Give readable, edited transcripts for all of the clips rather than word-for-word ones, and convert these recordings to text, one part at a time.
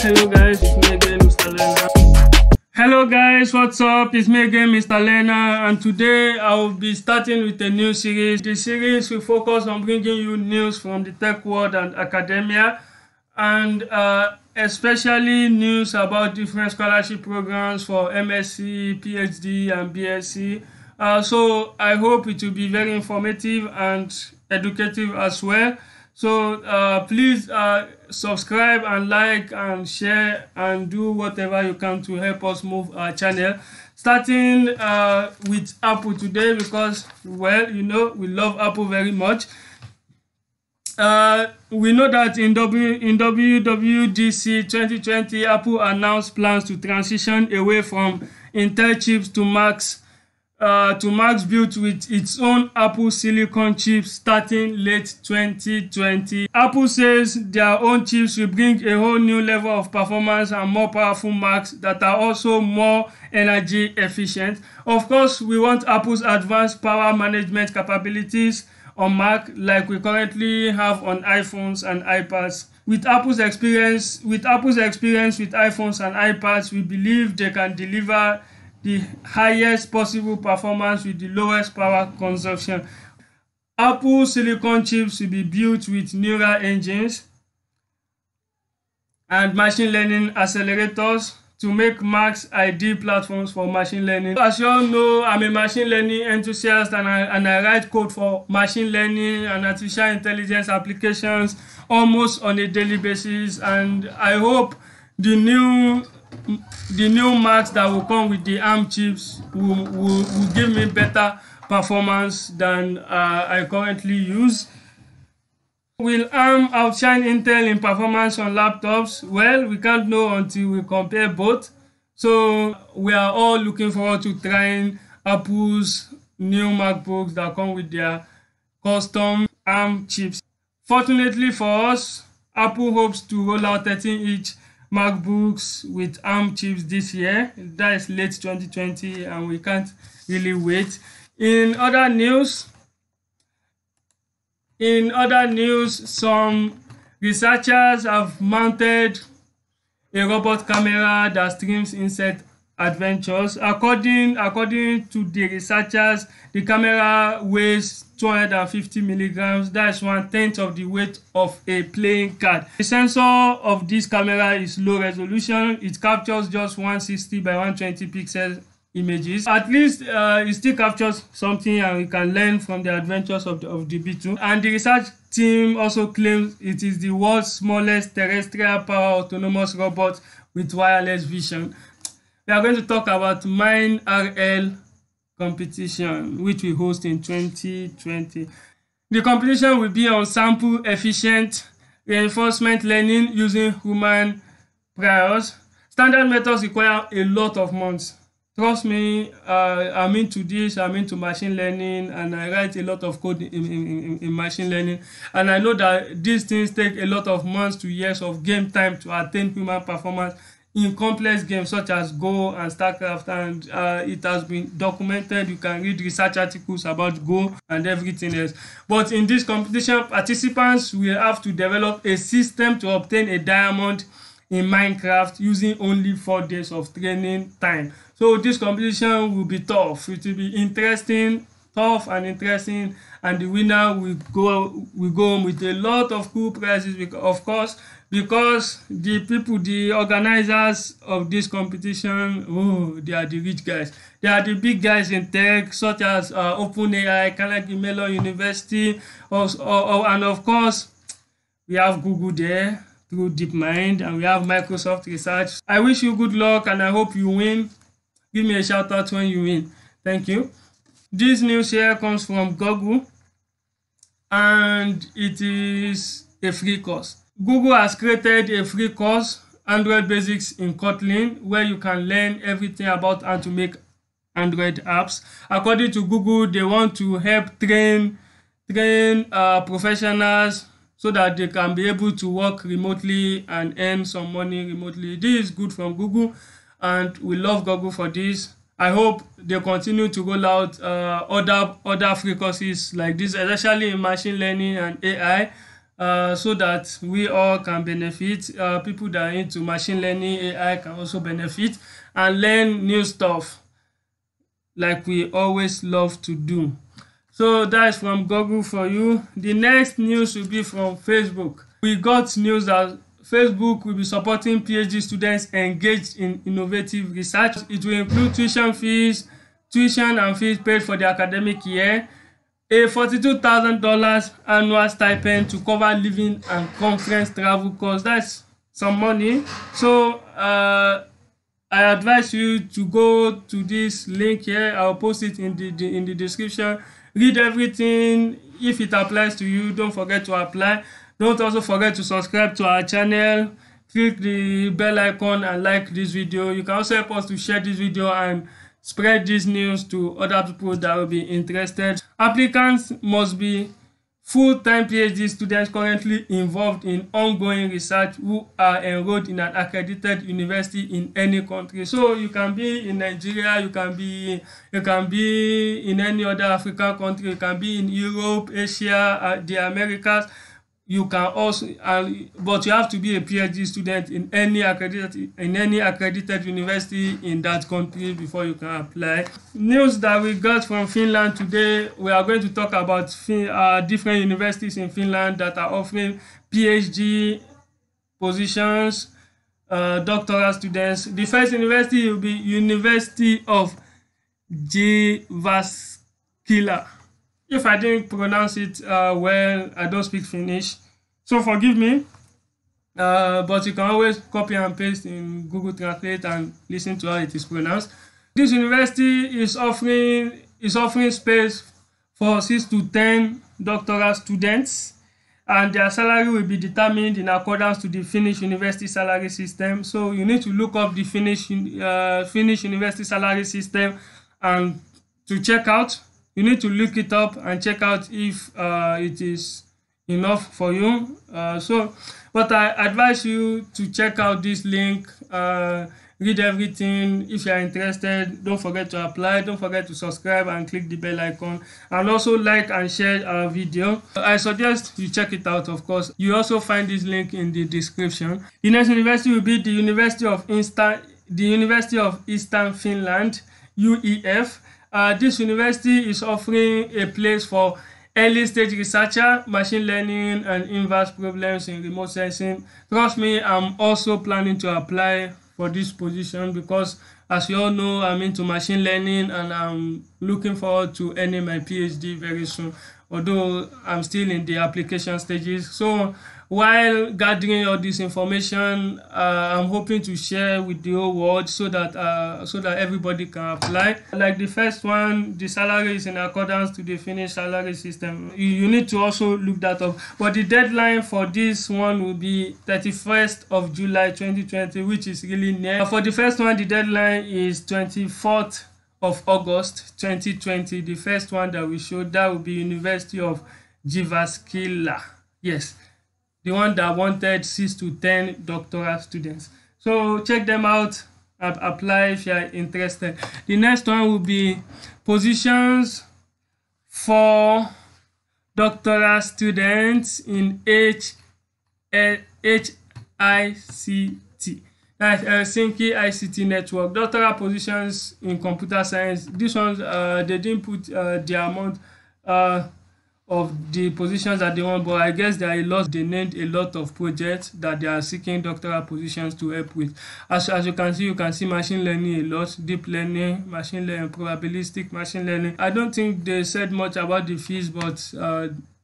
Hello guys, it's me again, Mr. Lena. Hello guys, what's up? It's me again, Mr. Lena, and today I will be starting with a new series. The series will focus on bringing you news from the tech world and academia, and especially news about different scholarship programs for MSc, PhD, and BSc. So I hope it will be very informative and educative as well. So please subscribe and like and share and do whatever you can to help us move our channel. Starting with Apple today, because, well, you know, we love Apple very much. We know that in WWDC 2020, Apple announced plans to transition away from Intel chips to Macs built with its own Apple Silicon chips starting late 2020. Apple says their own chips will bring a whole new level of performance and more powerful Macs that are also more energy efficient. Of course, we want Apple's advanced power management capabilities on Mac like we currently have on iPhones and iPads. With Apple's experience with iPhones and iPads, we believe they can deliver the highest possible performance with the lowest power consumption. Apple Silicon chips will be built with neural engines and machine learning accelerators to make Macs ideal platforms for machine learning. As you all know, I'm a machine learning enthusiast, and I write code for machine learning and artificial intelligence applications almost on a daily basis, and I hope the new Macs that will come with the ARM chips will give me better performance than I currently use. Will ARM outshine Intel in performance on laptops? Well, we can't know until we compare both. So we are all looking forward to trying Apple's new MacBooks that come with their custom ARM chips. Fortunately for us, Apple hopes to roll out 13-inch MacBooks with ARM chips this year. That is late 2020, and we can't really wait. In other news, some researchers have mounted a robot camera that streams insect adventures. According to the researchers, the camera weighs 250 milligrams. That's 1/10 of the weight of a playing card. The sensor of this camera is low resolution. It captures just 160 by 120 pixel images. At least it still captures something, and we can learn from the adventures of the Beetle. And the research team also claims it is the world's smallest terrestrial power autonomous robot with wireless vision. We are going to talk about MineRL competition, which we host in 2020. The competition will be on sample efficient reinforcement learning using human priors. Standard methods require a lot of months. Trust me, I'm into this, I'm into machine learning, and I write a lot of code in machine learning. And I know that these things take a lot of months to years of game time to attain human performance in complex games such as Go and StarCraft, and it has been documented. You can read research articles about Go and everything else. But in this competition, participants will have to develop a system to obtain a diamond in Minecraft using only 4 days of training time. So this competition will be tough. It will be interesting, tough and interesting, and the winner will go home with a lot of cool prizes, of course, because the organizers of this competition, they are the rich guys. They are the big guys in tech, such as OpenAI, Carnegie Mellon University, and of course, we have Google there through DeepMind, and we have Microsoft Research. I wish you good luck, and I hope you win. Give me a shout out when you win. Thank you. This news here comes from Google, and it is a free course. Google has created a free course, Android Basics in Kotlin, where you can learn everything about how to make Android apps. According to Google, they want to help train professionals so that they can be able to work remotely and earn some money remotely. This is good from Google, and we love Google for this. I hope they continue to roll out other free courses like this, especially in machine learning and AI. so that we all can benefit. People that are into machine learning, AI can also benefit and learn new stuff like we always love to do. So that is from Google for you. The next news will be from Facebook. We got news that Facebook will be supporting PhD students engaged in innovative research. It will include tuition and fees paid for the academic year, a $42,000 annual stipend to cover living and conference travel costs. That's some money. So I advise you to go to this link here. I'll post it in the description. Read everything. If it applies to you, don't forget to apply. Don't also forget to subscribe to our channel. Click the bell icon and like this video. You can also help us to share this video and spread this news to other people that will be interested. Applicants must be full-time PhD students currently involved in ongoing research who are enrolled in an accredited university in any country. So you can be in Nigeria, you can be in any other African country, you can be in Europe, Asia, the Americas. You can also, but you have to be a PhD student in any accredited university in that country before you can apply. News that we got from Finland today: we are going to talk about different universities in Finland that are offering PhD positions, doctoral students. The first university will be University of Jyväskylä. If I didn't pronounce it well, I don't speak Finnish, so forgive me. But you can always copy and paste in Google Translate and listen to how it is pronounced. This university is offering space for 6 to 10 doctoral students, and their salary will be determined in accordance to the Finnish university salary system. So you need to look up the Finnish university salary system and to check out. You need to look it up and check out if it is enough for you. But I advise you to check out this link, read everything. If you are interested, don't forget to apply, don't forget to subscribe and click the bell icon, and also like and share our video. I suggest you check it out, of course. You also find this link in the description. The next university will be the University of Eastern Finland, UEF. This university is offering a place for early stage researcher, machine learning, and inverse problems in remote sensing. Trust me, I'm also planning to apply for this position because, as you all know, I'm into machine learning and I'm looking forward to earning my PhD very soon, although I'm still in the application stages. So while gathering all this information, I'm hoping to share with the whole world so that everybody can apply. Like the first one, the salary is in accordance to the Finnish salary system. You need to also look that up. But the deadline for this one will be 31st of July 2020, which is really near. For the first one, the deadline is 24th of August 2020. The first one that we showed, that will be University of Jyväskylä. Yes, the one that wanted 6 to 10 doctoral students. So check them out, apply if you are interested. The next one will be positions for doctoral students in HICT. That's Helsinki ICT Network. Doctoral positions in computer science. This ones, they didn't put the amount of the positions that they want, but I guess there are a lot. They named a lot of projects that they are seeking doctoral positions to help with. As you can see machine learning a lot, deep learning, machine learning, probabilistic machine learning. I don't think they said much about the fees, but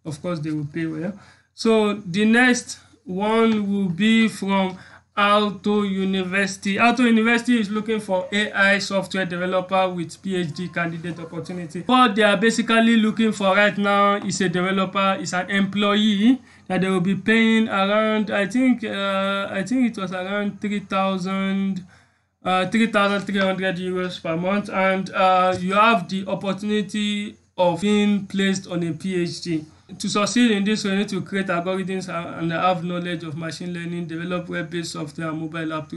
of course they will pay well. So the next one will be from Aalto University. Aalto University is looking for AI software developer with PhD candidate opportunity. What they are basically looking for right now is a developer, is an employee that they will be paying around, I think it was around 3,300 euros per month, and you have the opportunity of being placed on a PhD. To succeed in this, we need to create algorithms and have knowledge of machine learning, develop web-based software and mobile app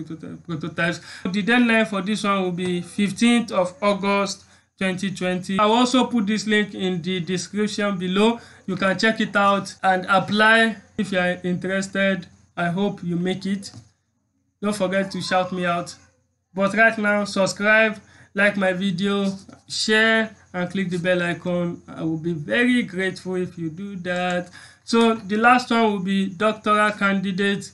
prototypes. The deadline for this one will be 15th of August 2020. I will also put this link in the description below. You can check it out and apply if you are interested. I hope you make it. Don't forget to shout me out. But right now, subscribe, like my video, share, and click the bell icon. I will be very grateful if you do that. So the last one will be doctoral candidate.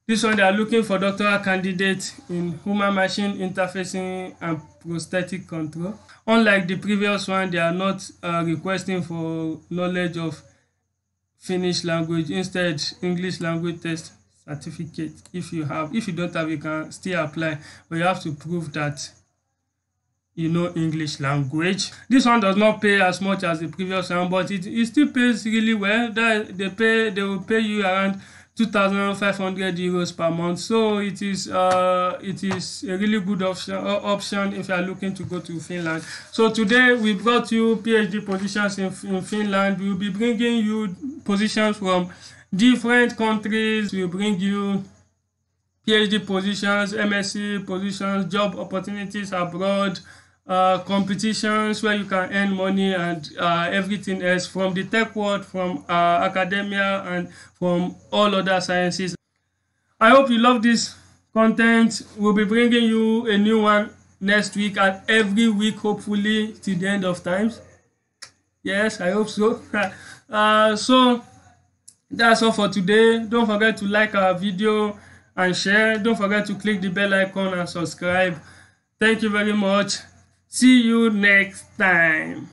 This one, they are looking for doctoral candidates in human-machine interfacing and prosthetic control. Unlike the previous one, they are not requesting for knowledge of Finnish language. Instead, English language test certificate. If you don't have, you can still apply, but you have to prove that you know English language. This one does not pay as much as the previous one, but it still pays really well. They will pay you around 2,500 euros per month. So it is a really good option if you are looking to go to Finland. So today we brought you PhD positions in Finland. We will be bringing you positions from different countries. We will bring you PhD positions, MSc positions, job opportunities abroad, competitions where you can earn money, and everything else from the tech world, from academia, and from all other sciences. I hope you love this content. We'll be bringing you a new one next week and every week, hopefully till the end of times. Yes, I hope so. So that's all for today. Don't forget to like our video and share. Don't forget to click the bell icon and subscribe. Thank you very much. See you next time.